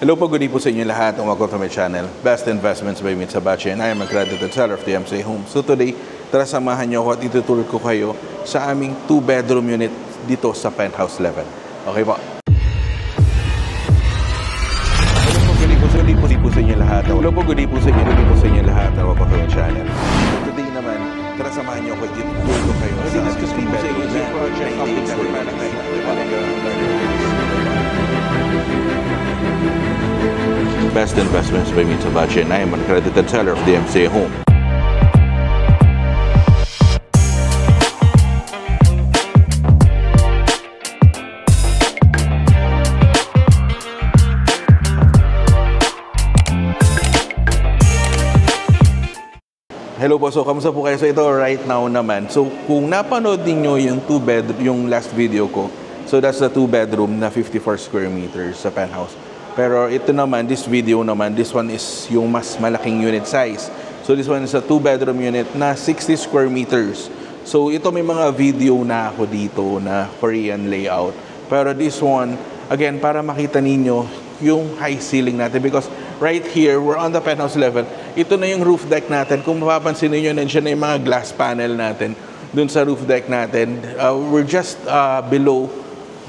Hello po, good evening po sa inyo lahat. Welcome to my channel, Best Investments by Mitsubachi, and I am a accredited seller of the MCA Home. So today, tara samahan niyo ako at ituturo ko kayo sa aming 2-bedroom unit dito sa penthouse level. Okay po? Hello po, good evening po sa inyo lahat. Hello po, good evening po sa inyo lahat. Welcome to my channel. So today naman, tara samahan niyo ako at ituturo ko kayo sa aming 2-bedroom project update sa Manakay. Best Investments by Mitsubachi, and I am an accredited seller of the MCA Home. Hello po, so kamusta po kayo? So ito right now naman. So kung napanood niyo yung 2-bedroom, yung last video ko, so that's the 2-bedroom na 54 square meters sa penthouse. Pero ito naman, this video naman, this one is yung mas malaking unit size. So this one is a 2-bedroom unit na 60 square meters. So ito may mga video na ako dito na Korean layout. Pero this one, again, para makita ninyo yung high ceiling natin. Because right here, we're on the penthouse level. Ito na yung roof deck natin. Kung mapapansin niyo, nandiyan na yung mga glass panel natin dun sa roof deck natin. We're just below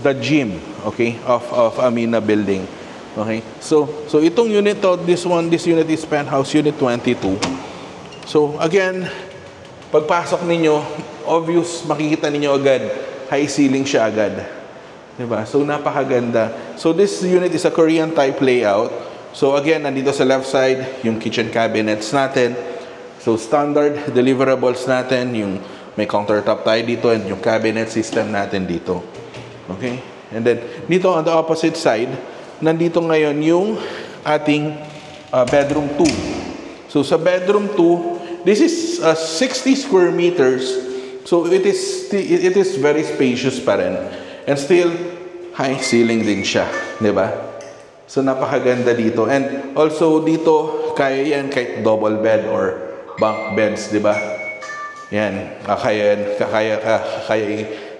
the gym, okay, of Amina building. Okay, so itong unit to, this unit is penthouse unit 22. So again, pagpasok ninyo, obvious, makikita ninyo agad, high ceiling siya agad. Diba? So napakaganda. So this unit is a Korean type layout. So again, nandito sa left side, yung kitchen cabinets natin. So standard deliverables natin, yung may countertop tayo dito and yung cabinet system natin dito. Okay? And then dito on the opposite side, nandito ngayon yung ating bedroom 2. So sa bedroom 2, this is 60 square meters. So it is very spacious pa rin. And still high ceiling din siya, 'di ba? So napakaganda dito. And also dito kaya yan kahit double bed or bunk beds, 'di ba? Yan,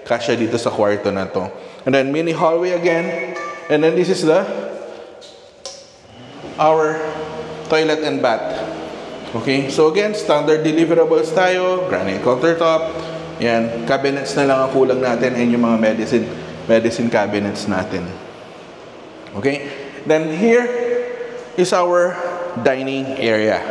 kasya dito sa kwarto na to. And then mini hallway again. And then this is our toilet and bath. Okay? So again, standard deliverables tayo, granite countertop. Yan, cabinets na lang ang kulang natin and yung mga medicine cabinets natin. Okay? Then here is our dining area.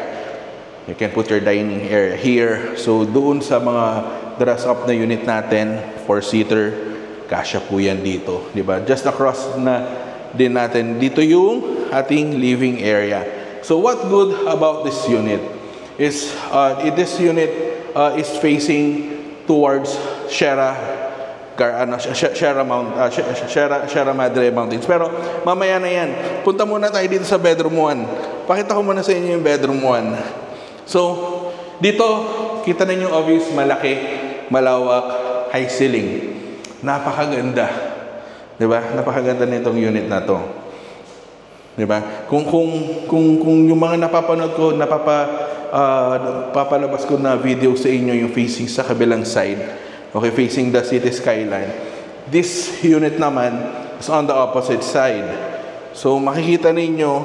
You can put your dining area here. So doon sa mga dress up na unit natin, 4-seater, kasya po yan dito, di ba? Just across na din natin dito yung ating living area. So what good about this unit is this unit is facing towards Sierra Madre Mountains. Pero mamaya na yan. Punta muna tayo dito sa bedroom 1. Pakita ko muna sa inyo yung bedroom 1. So dito kita ninyo obvious, malaki, malawak, high ceiling. Napakaganda. 'Di ba? Napakaganda nitong unit na 'to. 'Di ba? Kung yung mga napapanood ko, papalabas ko na video sa inyo yung facing sa kabilang side. Okay, facing the city skyline. This unit naman is on the opposite side. So makikita ninyo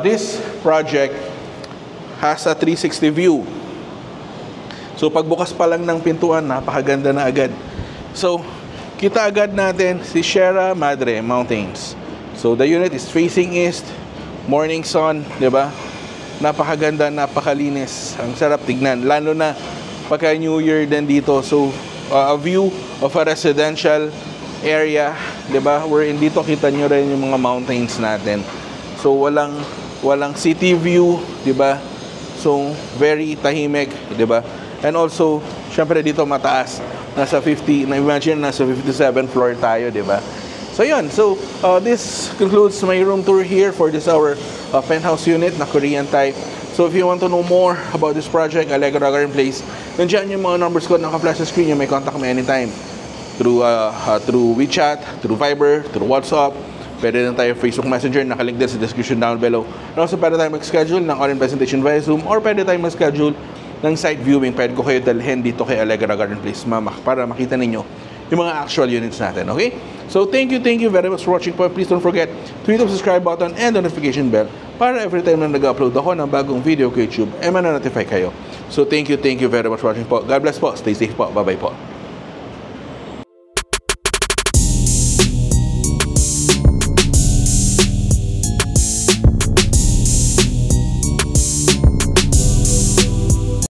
this project has a 360 view. So pagbukas pa lang ng pintuan, napakaganda na agad. So kita agad natin si Sierra Madre Mountains. So the unit is facing east, morning sun, 'di ba? Napakaganda, napakalinis. Ang sarap tignan, lalo na pagka New Year din dito. So a view of a residential area, 'di ba? Wherein dito kita nyo rin yung mga mountains natin. So walang city view, 'di ba? So very tahimik, 'di ba? And also, syempre dito mataas. Nasa 50, na-imagine nasa 57th floor tayo, di ba? So yun, so this concludes my room tour here for this our penthouse unit na Korean type. So if you want to know more about this project, Allegra Garden Place, nandiyan yung mga numbers ko naka-flash sa screen, you may contact me anytime through WeChat, through Viber, through WhatsApp. Pwede din tayo Facebook Messenger, nakalink din sa description down below. And also pwede tayo mag-schedule ng online presentation via Zoom, or pwede tayo mag-schedule ng site viewing. Pwede ko kayo dalhin dito kay Allegra Garden Place para makita ninyo yung mga actual units natin, okay? So thank you very much for watching po. Please don't forget to hit the subscribe button and the notification bell para every time na nag-upload ako ng bagong video kay YouTube, ay mananotify kayo. So thank you very much for watching po. God bless po. Stay safe po. Bye-bye po.